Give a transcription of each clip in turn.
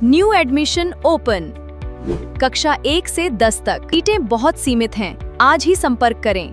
New admission open. कक्षा 1 से 10 तक सीटें बहुत सीमित हैं। आज ही संपर्क करें।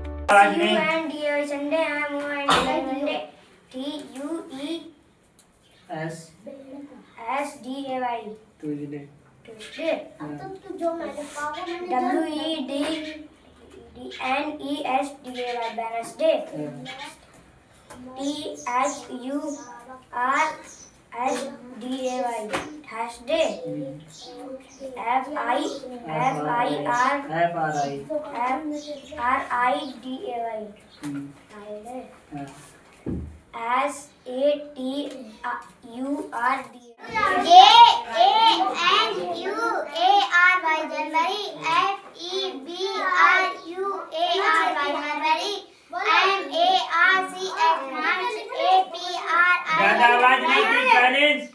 आवाज नहीं थी, साइलेंस।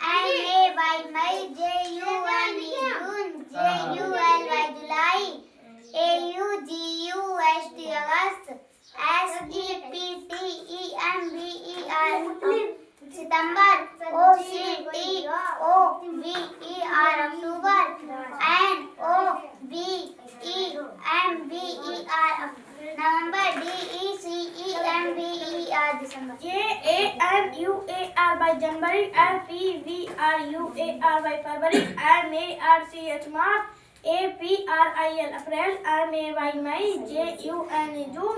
सितंबर, OCTOVER अक्टूबर, NOVEMBER नवंबर, DECEMBER दिसंबर, JANUARY जनवरी, FEVRUARY फरवरी, MARCH मार्च, APRIL अप्रैल, MAY मई, JUN जून,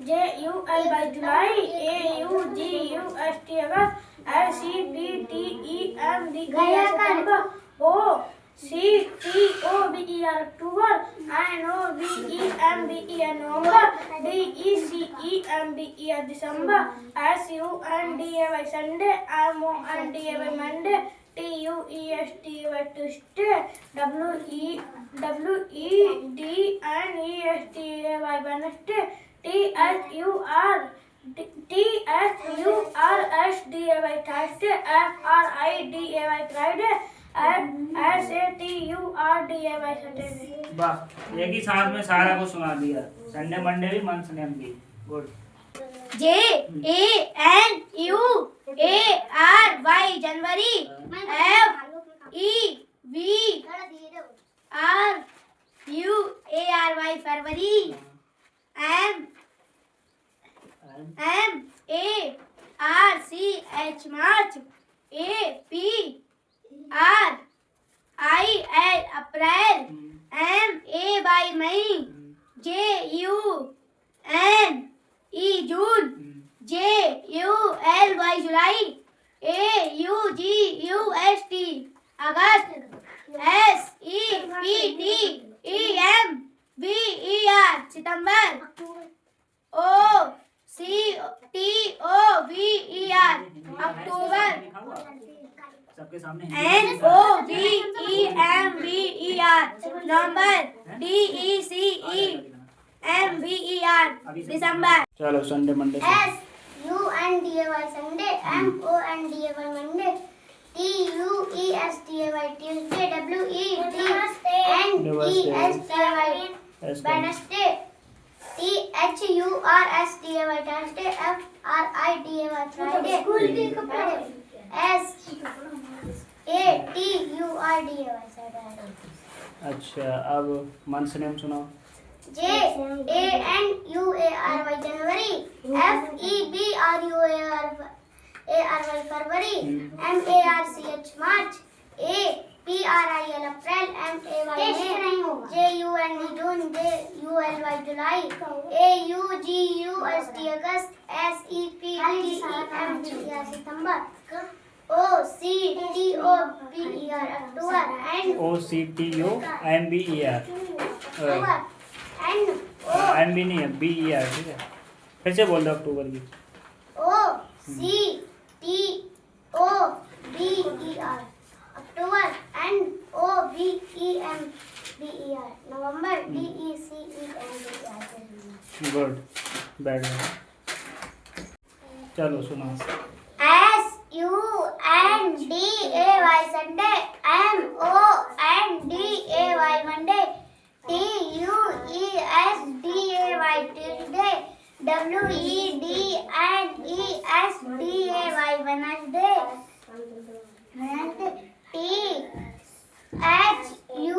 JULY जुलाई, AUGUST अगस्त, SCPTEMD सितंबर, OCTOVER अक्टूबर, NOVEMBER नवंबर, DECEMBER दिसंबर, SUNDAY Sunday, MONDAY Monday, TUESTY Tuesday, WEDNESTAY Wednesday, THURSDAY Thursday, FRIDAY Friday, SATURDAY Saturday. वाह, एक ही साथ में सारा को सुना दिया। संडे मंडे भी, month name भी। गुड। JANUARY जनवरी, FEVRUARY फरवरी, MARCH मार्च, APRIL अप्रैल, MAY मई, JUNE जून, JULY जुलाई, AUGUST अगस्त, SEPTEMBER सितंबर, OCTOVER अक्टूबर, सबके सामने NOVEMBER नवंबर, DECEMBER दिसंबर। चलो Sunday Monday SUNDAY Sunday, MONDAY Monday, TUESTAY Tuesday, WEDNESTAY Wednesday, THURSDAY Thursday, FRIDAY Friday, SATURDAY Saturday. अच्छा, अब month name सुनाओ। JANUARY जनवरी, FEBRUARY फरवरी, MARCH मार्च, APRIL अप्रैल, MAY मई, JUN जून, JULY जुलाई, AUGUST अगस्त, SEPTEMBER सितंबर, OCTOVER अक्टूबर, OCTOMBER अक्टूबर, MB नहीं है, BER। ठीक है, फिर से बोल दो अक्टूबर की। OCTOVER अक्टूबर, NOVEMBER नवंबर, DECEMBER। गुड, बैठ गए। चलो सुनाओ। SUNDAY Sunday, MONDAY Monday, TUESDAY Tuesday, WEDNESDAY Wednesday, HURSDAY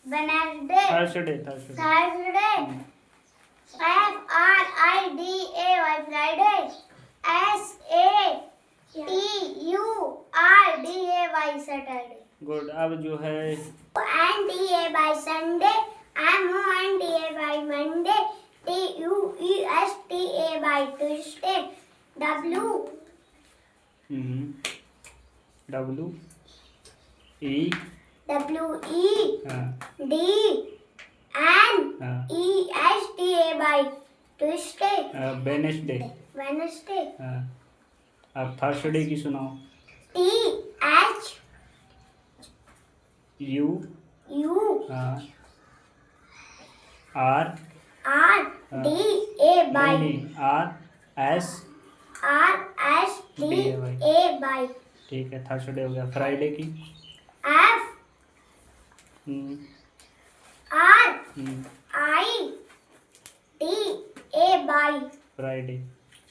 Wednesday Thursday Thursday FRIDAY Friday SATURDAY Saturday good. अब जो है NDA Sunday MONDA Monday TUESTA Tuesday W E हाँ WEDNESTA Tuesday वेनेसडे Wednesday हाँ। अब थर्सडे की सुनाओ। यू THURSDAY हाँ are R S RSDAY ठीक है, थर्सडे हो गया। फ्राइडे की हम्म, FRIDAY फ्राइडे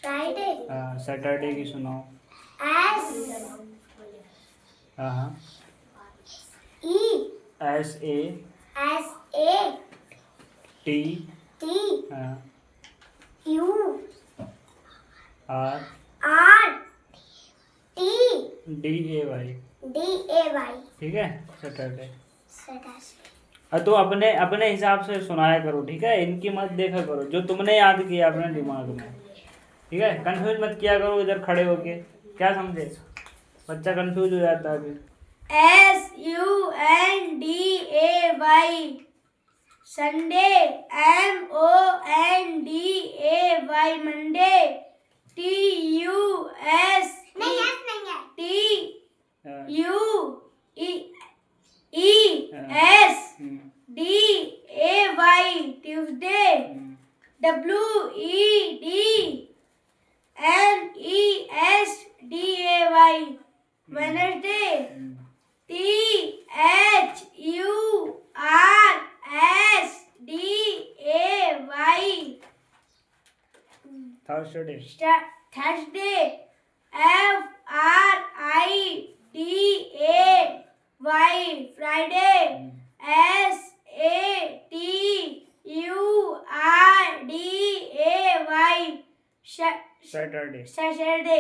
Friday हाँ। सैटरडे की सुनाओ। हाँ हाँ एस ए टी हाँ आर डी ए वाई ठीक है, सैटरडे। तो अपने अपने हिसाब से सुनाया करो, ठीक है। इनकी मत देखा करो, जो तुमने याद किया अपने दिमाग में, ठीक है। कंफ्यूज मत किया करो इधर खड़े होके, क्या समझे? बच्चा कंफ्यूज हो जाता है फिर। SUNDAY Sunday MONDAY Monday TUESDAY Tuesday WEDNESDAY Wednesday THURSDAY Thursday Thursday FRIDAY Friday SATURDAY Saturday Saturday